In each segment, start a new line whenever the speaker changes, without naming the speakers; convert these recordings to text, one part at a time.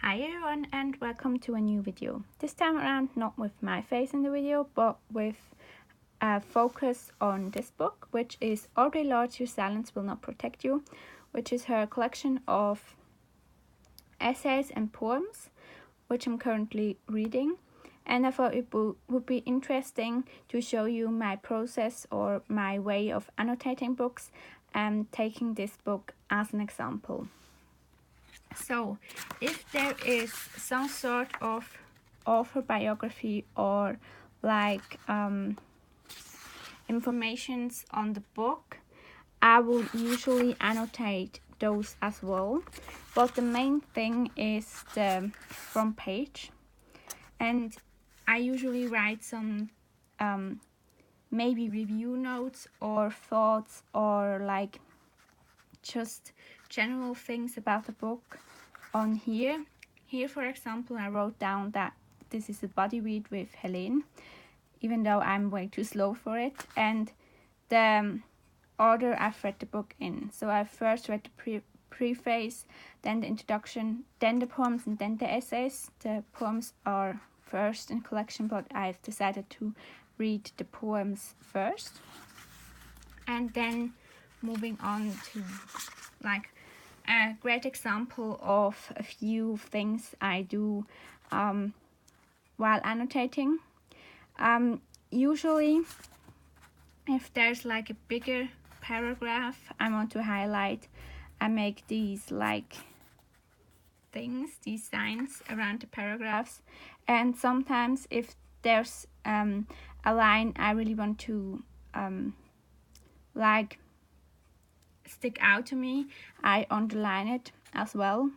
Hi everyone and welcome to a new video. This time around not with my face in the video but with a focus on this book, which is Audre Lorde's Your Silence Will Not Protect You, which is her collection of essays and poems which I'm currently reading, and I thought it would be interesting to show you my process or my way of annotating books and taking this book as an example. So, if there is some sort of author biography or like informations on the book, I will usually annotate those as well. But the main thing is the front page, and I usually write some maybe review notes or thoughts or like just general things about the book on here. Here, for example, I wrote down that this is a body read with Helene, even though I'm way too slow for it, and the order I've read the book in. So I first read the preface, then the introduction, then the poems, and then the essays. The poems are first in collection, but I've decided to read the poems first, and then moving on to like a great example of a few things I do while annotating. Usually if there's like a bigger paragraph I want to highlight, I make these like things, these signs around the paragraphs, and sometimes if there's a line I really want to like stick out to me, I underline it as well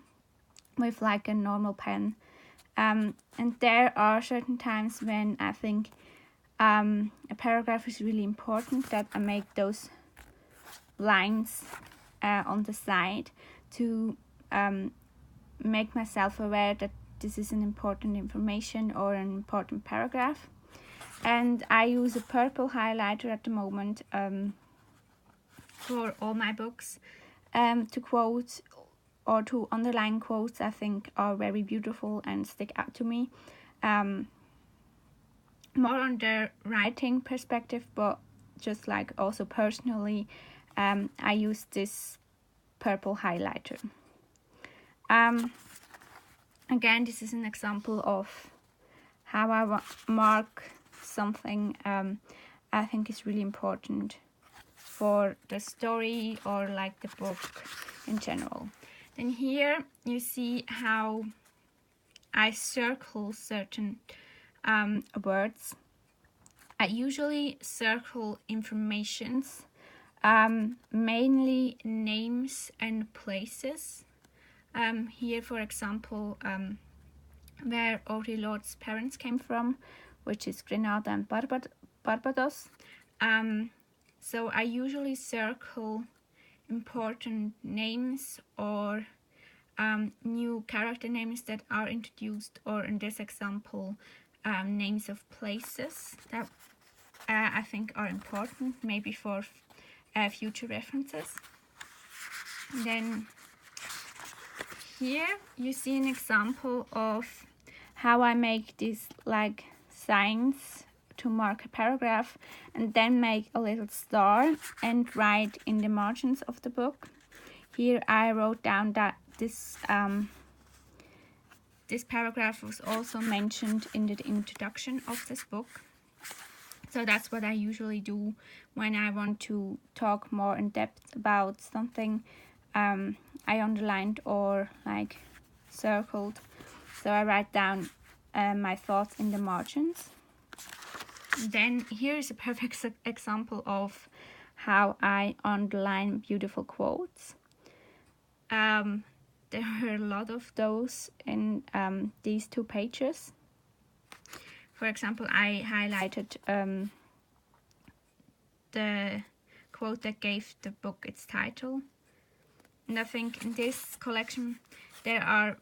with like a normal pen. And there are certain times when I think a paragraph is really important that I make those lines on the side to make myself aware that this is an important information or an important paragraph. And I use a purple highlighter at the moment for all my books to quote or to underline quotes I think are very beautiful and stick out to me. More on the writing perspective, but just like also personally, I use this purple highlighter. Again, this is an example of how I mark something I think is really important for the story or like the book in general. Then here you see how I circle certain words. I usually circle informations, mainly names and places. Here, for example, where Audre Lorde's parents came from, which is Grenada and Barbados. So I usually circle important names or new character names that are introduced, or in this example, names of places that I think are important, maybe for future references. Then here you see an example of how I make these like signs to mark a paragraph and then make a little star and write in the margins of the book. Here I wrote down that this paragraph was also mentioned in the introduction of this book. So that's what I usually do when I want to talk more in depth about something I underlined or like circled. So I write down my thoughts in the margins. Then here is a perfect example of how I underline beautiful quotes. There are a lot of those in these 2 pages. For example, I highlighted the quote that gave the book its title. And I think in this collection there are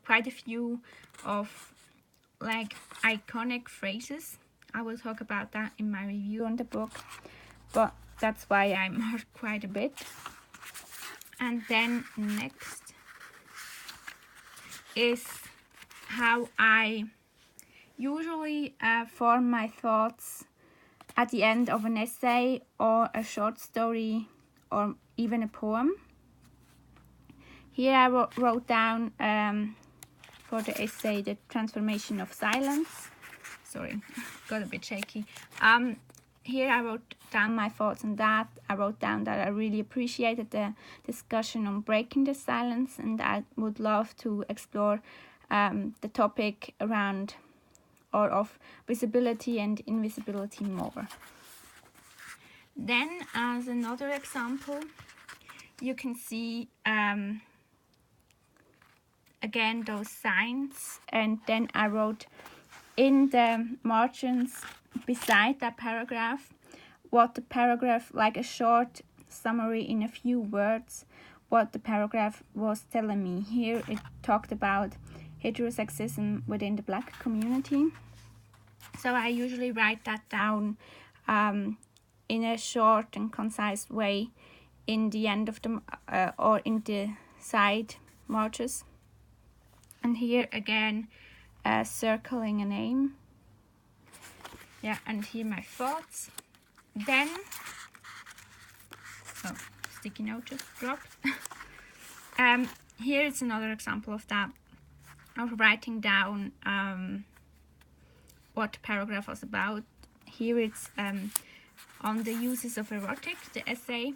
quite a few of like iconic phrases. I will talk about that in my review on the book, but that's why I marked quite a bit. And then next is how I usually form my thoughts at the end of an essay or a short story or even a poem. Here I wrote down for the essay The Transformation of Silence. Sorry, got a bit shaky. Here I wrote down my thoughts on that. I wrote down that I really appreciated the discussion on breaking the silence, and I would love to explore the topic around or of visibility and invisibility more. Then, as another example, you can see again those signs, and then I wrote in the margins beside that paragraph what the paragraph, like a short summary in a few words, what the paragraph was telling me. Here it talked about heterosexism within the Black community. So I usually write that down in a short and concise way in the end of the or in the side marges. And here again, circling a name. Yeah, and here my thoughts. Then, oh, sticky note just dropped. Here is another example of that, of writing down what the paragraph was about. Here it's on the uses of erotic, the essay,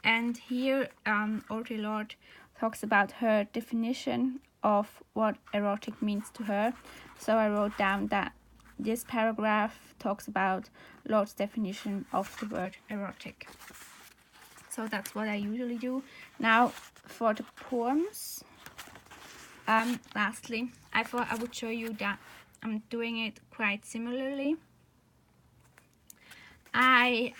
and here Audre Lorde talks about her definition of what erotic means to her. So I wrote down that this paragraph talks about Lorde's definition of the word erotic. So that's what I usually do. Now for the poems, lastly, I thought I would show you that I'm doing it quite similarly. I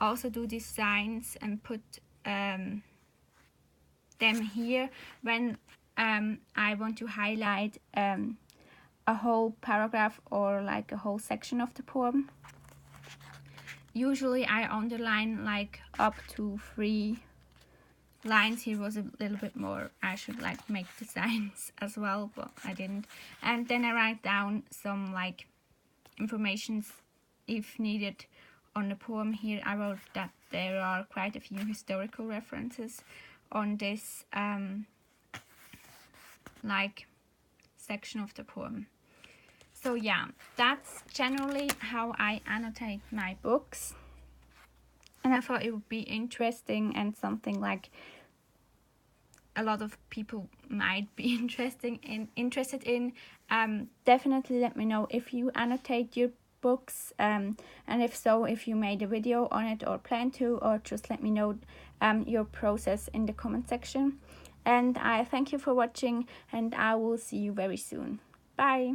also do these signs and put them here when I want to highlight a whole paragraph or like a whole section of the poem. Usually I underline like up to 3 lines. Here was a little bit more. I should like make the signs as well, but I didn't. And then I write down some like informations if needed on the poem. Here I wrote that there are quite a few historical references on this like section of the poem. So yeah, that's generally how I annotate my books, and I thought it would be interesting and something like a lot of people might be interested in. Definitely let me know if you annotate your books, and if so, if you made a video on it or plan to, or just let me know your process in the comment section. And I thank you for watching, and I will see you very soon. Bye.